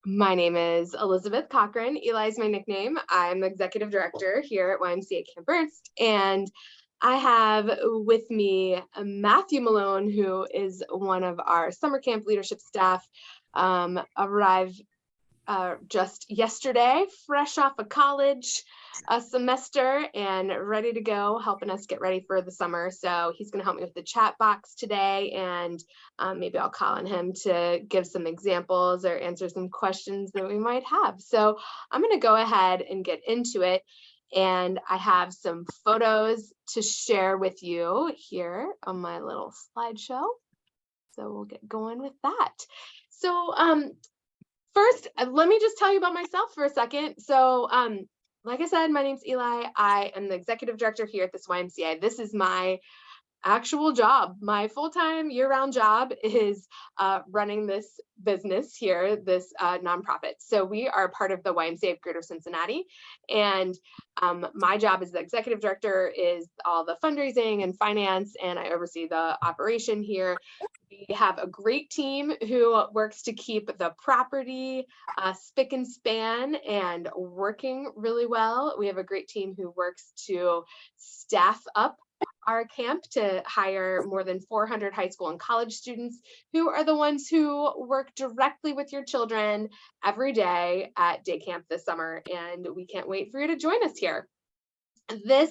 My name is Elizabeth Cochran. Eli is my nickname. I'm the executive director here at YMCA Camp Ernst, and I have with me Matthew Malone, who is one of our summer camp leadership staff, arrived just yesterday, fresh off of college, a semester, and ready to go, helping us get ready for the summer. So he's going to help me with the chat box today, and maybe I'll call on him to give some examples or answer some questions that we might have. So I'm going to go ahead and get into it. And I have some photos to share with you here on my little slideshow. So we'll get going with that. So first, let me just tell you about myself for a second. So, like I said, my name's Eli. I am the executive director here at this YMCA. This is my actual job. My full-time year-round job is running this business here, this nonprofit. So we are part of the YMCA of Greater Cincinnati, and my job as the executive director is all the fundraising and finance, and I oversee the operation here. We have a great team who works to keep the property spick and span and working really well. We have a great team who works to staff up our camp to hire more than 400 high school and college students who are the ones who work directly with your children every day at day camp this summer. And we can't wait for you to join us here. This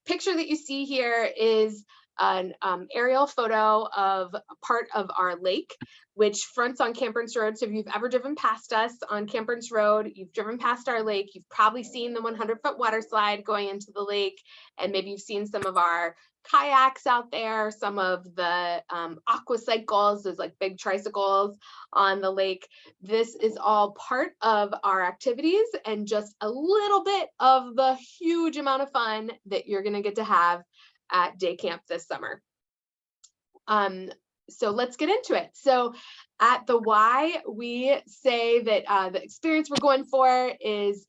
picture that you see here is an aerial photo of a part of our lake, which fronts on Camp Ernst Road. So if you've ever driven past us on Camp Ernst Road, you've driven past our lake, you've probably seen the 100-foot water slide going into the lake, and maybe you've seen some of our kayaks out there, some of the aqua cycles, those like big tricycles on the lake. This is all part of our activities and just a little bit of the huge amount of fun that you're going to get to have at day camp this summer. So let's get into it. So at the Y, we say that the experience we're going for is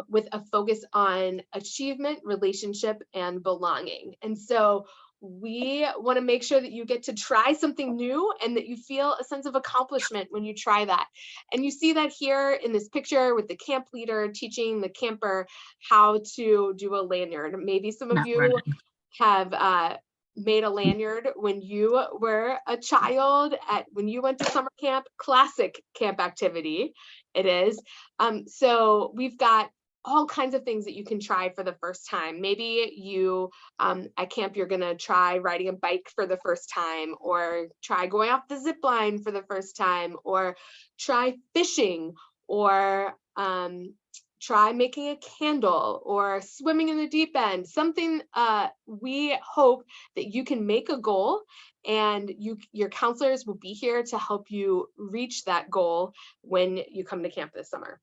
with a focus on achievement, relationship, and belonging. And so we want to make sure that you get to try something new and that you feel a sense of accomplishment when you try that. And you see that here in this picture with the camp leader teaching the camper how to do a lanyard. Maybe some of you have made a lanyard when you were a child when you went to summer camp. Classic camp activity it is. So we've got all kinds of things that you can try for the first time. Maybe you at camp you're gonna try riding a bike for the first time, or try going off the zip line for the first time, or try fishing, or try making a candle, or swimming in the deep end. Something we hope that you can make a goal, and your counselors will be here to help you reach that goal when you come to camp this summer.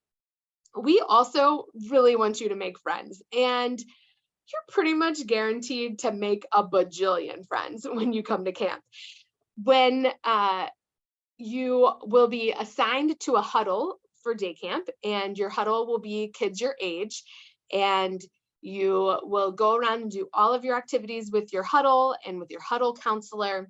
We also really want you to make friends, and you're pretty much guaranteed to make a bajillion friends when you come to camp. When you will be assigned to a huddle for day camp, and your huddle will be kids your age, and you will go around and do all of your activities with your huddle and with your huddle counselor.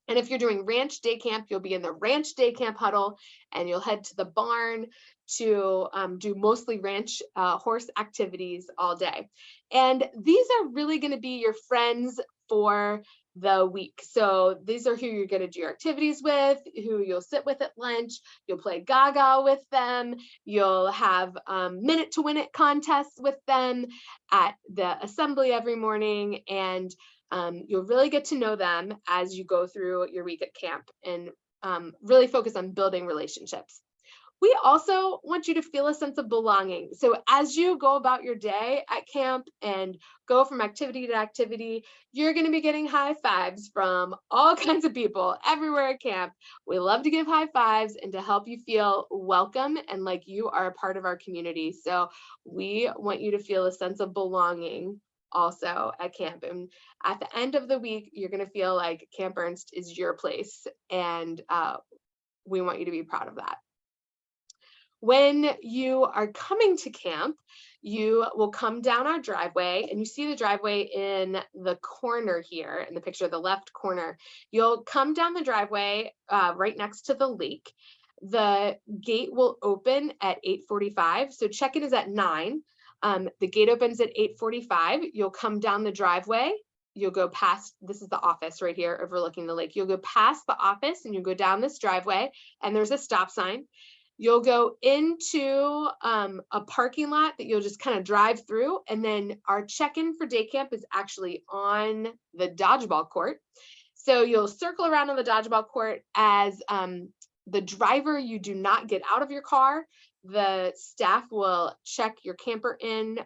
And if you're doing ranch day camp, you'll be in the ranch day camp huddle, and you'll head to the barn to do mostly ranch horse activities all day. And these are really going to be your friends for the week. So these are who you're going to do your activities with, who you'll sit with at lunch. You'll play gaga with them. You'll have minute to win it contests with them at the assembly every morning. And you'll really get to know them as you go through your week at camp, and really focus on building relationships. We also want you to feel a sense of belonging. So as you go about your day at camp and go from activity to activity, you're going to be getting high fives from all kinds of people everywhere at camp. We love to give high fives and to help you feel welcome and like you are a part of our community. So we want you to feel a sense of belonging also at camp. And at the end of the week, you're going to feel like Camp Ernst is your place, and we want you to be proud of that. When you are coming to camp, you will come down our driveway, and you see the driveway in the corner here in the picture, the left corner. You'll come down the driveway right next to the lake. The gate will open at 8:45. So check-in is at 9. The gate opens at 8:45. You'll come down the driveway. You'll go past, this is the office right here overlooking the lake. You'll go past the office and you go down this driveway and there's a stop sign. You'll go into a parking lot that you'll just kind of drive through. And then our check-in for day camp is actually on the dodgeball court. So you'll circle around on the dodgeball court. As the driver, you do not get out of your car. The staff will check your camper in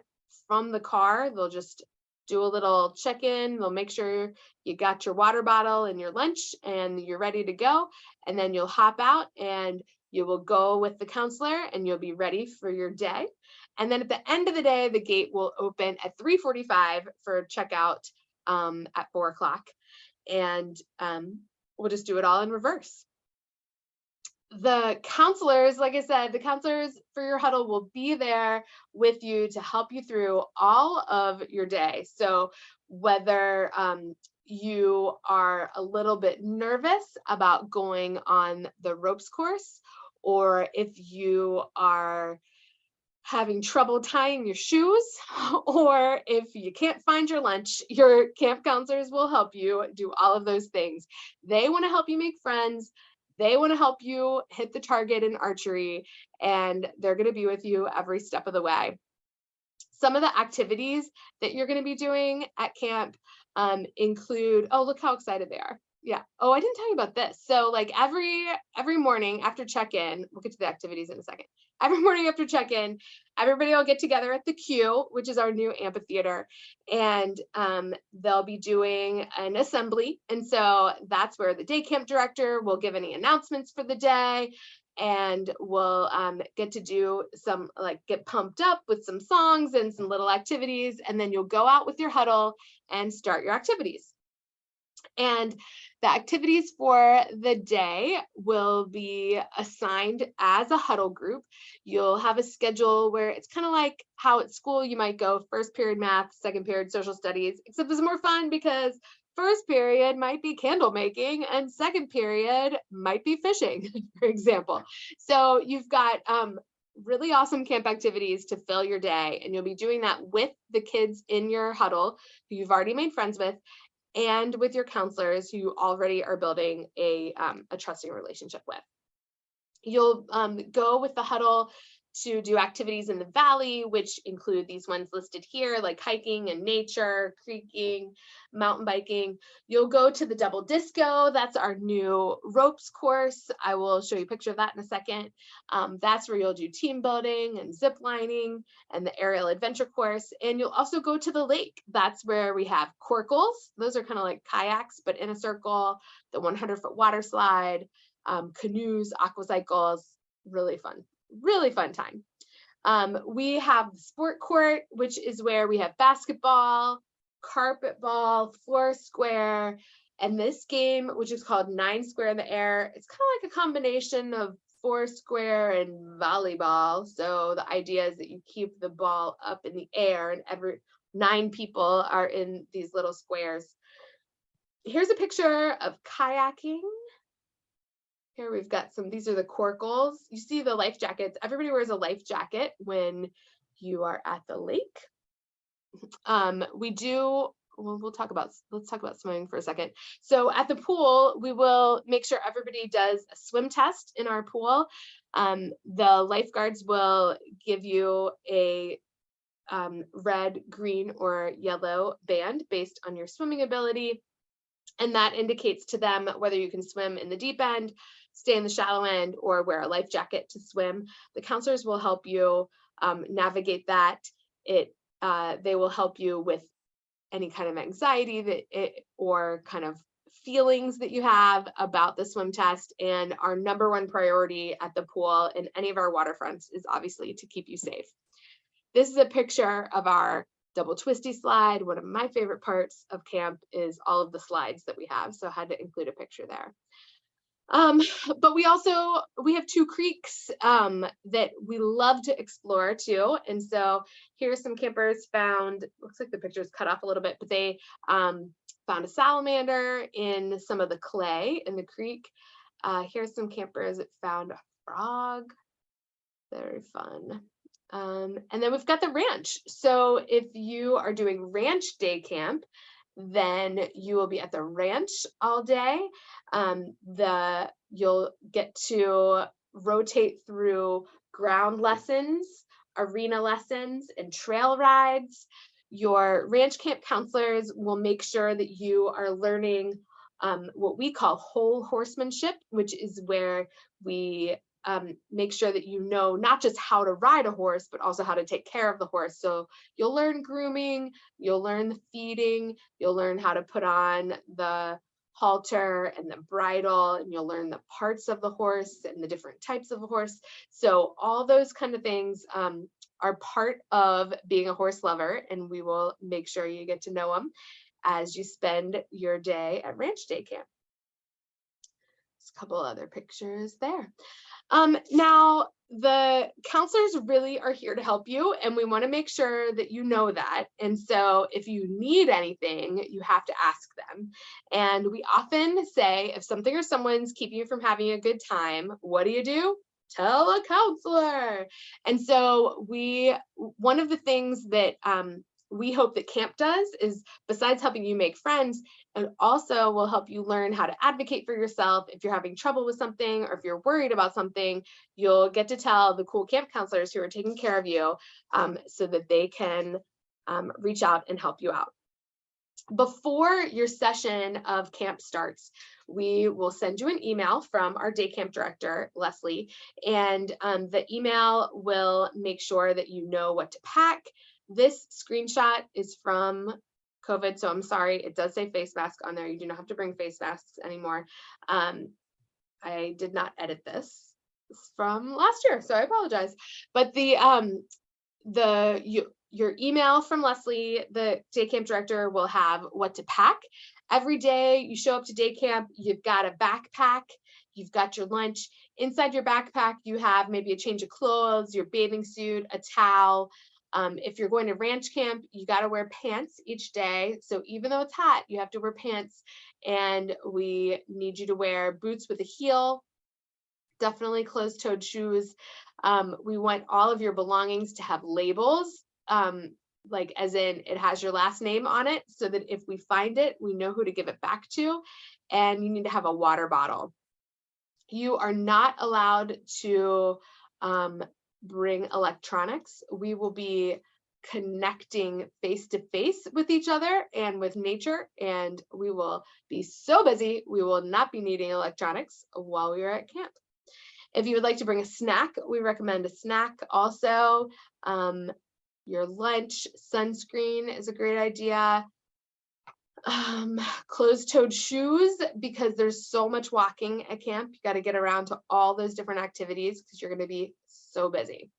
from the car. They'll just do a little check-in. They'll make sure you got your water bottle and your lunch and you're ready to go. And then you'll hop out and you will go with the counselor and you'll be ready for your day. And then at the end of the day, the gate will open at 3:45 for checkout at 4 o'clock. And we'll just do it all in reverse. The counselors, like I said, the counselors for your huddle will be there with you to help you through all of your day. So whether you are a little bit nervous about going on the ropes course, or if you are having trouble tying your shoes, or if you can't find your lunch, your camp counselors will help you do all of those things. They want to help you make friends. They want to help you hit the target in archery, and they're going to be with you every step of the way. Some of the activities that you're going to be doing at camp include, oh, look how excited they are. Yeah. Oh, I didn't tell you about this. So like every morning after check-in, we'll get to the activities in a second. Every morning after check-in, everybody will get together at the Q, which is our new amphitheater, and they'll be doing an assembly. And so that's where the day camp director will give any announcements for the day, and we'll get to do some, like, get pumped up with some songs and some little activities, and then you'll go out with your huddle and start your activities. And the activities for the day will be assigned as a huddle group. You'll have a schedule where it's kind of like how at school you might go first period math, second period social studies, except it's more fun because first period might be candle making and second period might be fishing, for example. So you've got really awesome camp activities to fill your day, and you'll be doing that with the kids in your huddle who you've already made friends with, and with your counselors who you already are building a trusting relationship with. You'll go with the huddle to do activities in the valley, which include these ones listed here, like hiking and nature, creeking, mountain biking. You'll go to the double disco. That's our new ropes course. I will show you a picture of that in a second. That's where you'll do team building and zip lining and the aerial adventure course. And you'll also go to the lake. That's where we have corkles. Those are kind of like kayaks, but in a circle, the 100-foot water slide, canoes, aquacycles, really fun time. We have the sport court, which is where we have basketball, carpet ball, floor square, and this game, which is called 9 Square in the Air. It's kind of like a combination of 4 square and volleyball. So the idea is that you keep the ball up in the air and every 9 people are in these little squares. Here's a picture of kayaking. Here we've got some, these are the corkles. You see the life jackets. Everybody wears a life jacket when you are at the lake. Let's talk about swimming for a second. So at the pool, we will make sure everybody does a swim test in our pool. The lifeguards will give you a red, green, or yellow band based on your swimming ability. And that indicates to them whether you can swim in the deep end, stay in the shallow end, or wear a life jacket to swim. The counselors will help you navigate that. They will help you with any kind of anxiety or kind of feelings that you have about the swim test. And our number one priority at the pool and any of our waterfronts is obviously to keep you safe. This is a picture of our double twisty slide. One of my favorite parts of camp is all of the slides that we have, so I had to include a picture there. But we have 2 creeks that we love to explore too. And so here's some campers found, looks like the picture is cut off a little bit, but they found a salamander in some of the clay in the creek. Here's some campers that found a frog. Very fun. And then we've got the ranch. So if you are doing ranch day camp, then you will be at the ranch all day. You'll get to rotate through ground lessons, arena lessons, and trail rides. Your ranch camp counselors will make sure that you are learning what we call whole horsemanship, which is where we make sure that you know not just how to ride a horse, but also how to take care of the horse. So you'll learn grooming, you'll learn the feeding, you'll learn how to put on the halter and the bridle, and you'll learn the parts of the horse and the different types of the horse. So all those kind of things are part of being a horse lover, and we will make sure you get to know them as you spend your day at ranch day camp. Just a couple other pictures there. Now, the counselors really are here to help you, and we want to make sure that you know that. And so if you need anything, you have to ask them. And we often say, if something or someone's keeping you from having a good time, what do? Tell a counselor. And so one of the things that we hope that camp does is, besides helping you make friends, it also will help you learn how to advocate for yourself. If you're having trouble with something, or if you're worried about something, you'll get to tell the cool camp counselors who are taking care of you so that they can reach out and help you out. Before your session of camp starts, we will send you an email from our day camp director, Leslie, and the email will make sure that you know what to pack. This screenshot is from COVID, so I'm sorry, it does say face mask on there. You do not have to bring face masks anymore. I did not edit this. It's from last year, so I apologize. But your email from Leslie, the day camp director, will have what to pack. Every day you show up to day camp, you've got a backpack, you've got your lunch. Inside your backpack, you have maybe a change of clothes, your bathing suit, a towel. If you're going to ranch camp, you got to wear pants each day. So even though it's hot, you have to wear pants, and we need you to wear boots with a heel, definitely closed-toed shoes. We want all of your belongings to have labels, like as in it has your last name on it, so that if we find it, we know who to give it back to. And you need to have a water bottle. You are not allowed to bring electronics. We will be connecting face to face with each other and with nature, and we will be so busy we will not be needing electronics while we are at camp. If you would like to bring a snack, we recommend a snack also. Your lunch, sunscreen is a great idea. Closed-toed shoes, because there's so much walking at camp. You got to get around to all those different activities because you're going to be so busy.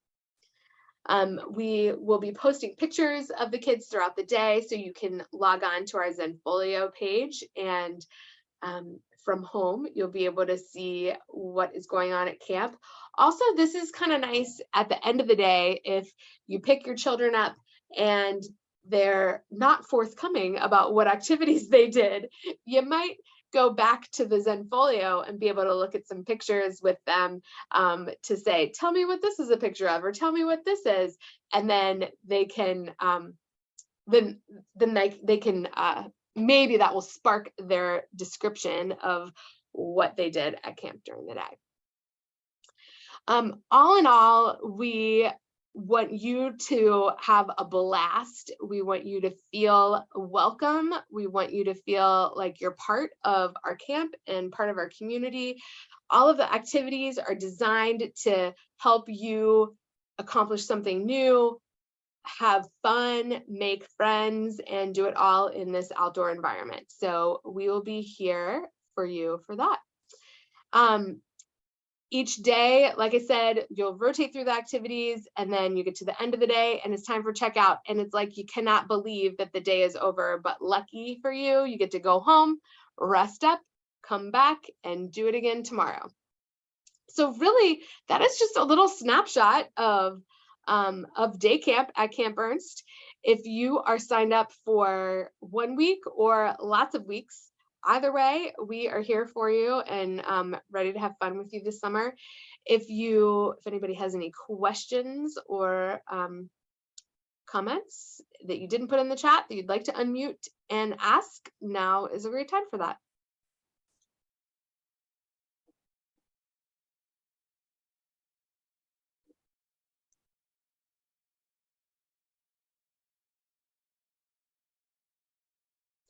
We will be posting pictures of the kids throughout the day, so you can log on to our Zenfolio page, and from home, you'll be able to see what is going on at camp. Also, this is kind of nice at the end of the day, if you pick your children up and they're not forthcoming about what activities they did, you might go back to the Zenfolio and be able to look at some pictures with them to say, tell me what this is a picture of, or tell me what this is. And then they can, maybe that will spark their description of what they did at camp during the day. All in all, we want you to have a blast. We want you to feel welcome. We want you to feel like you're part of our camp and part of our community. All of the activities are designed to help you accomplish something new, have fun, make friends, and do it all in this outdoor environment. So we will be here for you for that. Each day, like I said, you'll rotate through the activities, and then you get to the end of the day and it's time for checkout. And it's like you cannot believe that the day is over, but lucky for you, you get to go home, rest up, come back, and do it again tomorrow. So really, that is just a little snapshot of day camp at Camp Ernst. If you are signed up for 1 week or lots of weeks, either way, we are here for you and ready to have fun with you this summer. If anybody has any questions or comments that you didn't put in the chat that you'd like to unmute and ask, now is a great time for that.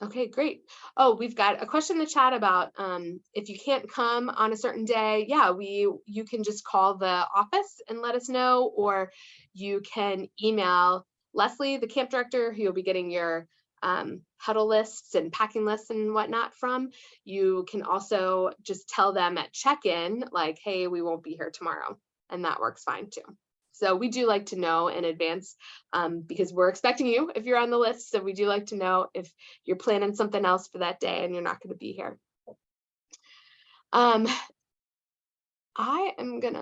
Okay, great. Oh, we've got a question in the chat about if you can't come on a certain day, yeah, you can just call the office and let us know, or you can email Leslie, the camp director, who you'll be getting your huddle lists and packing lists and whatnot from. You can also just tell them at check-in, like, hey, we won't be here tomorrow, and that works fine too. So we do like to know in advance because we're expecting you if you're on the list. So we do like to know if you're planning something else for that day and you're not going to be here. I am gonna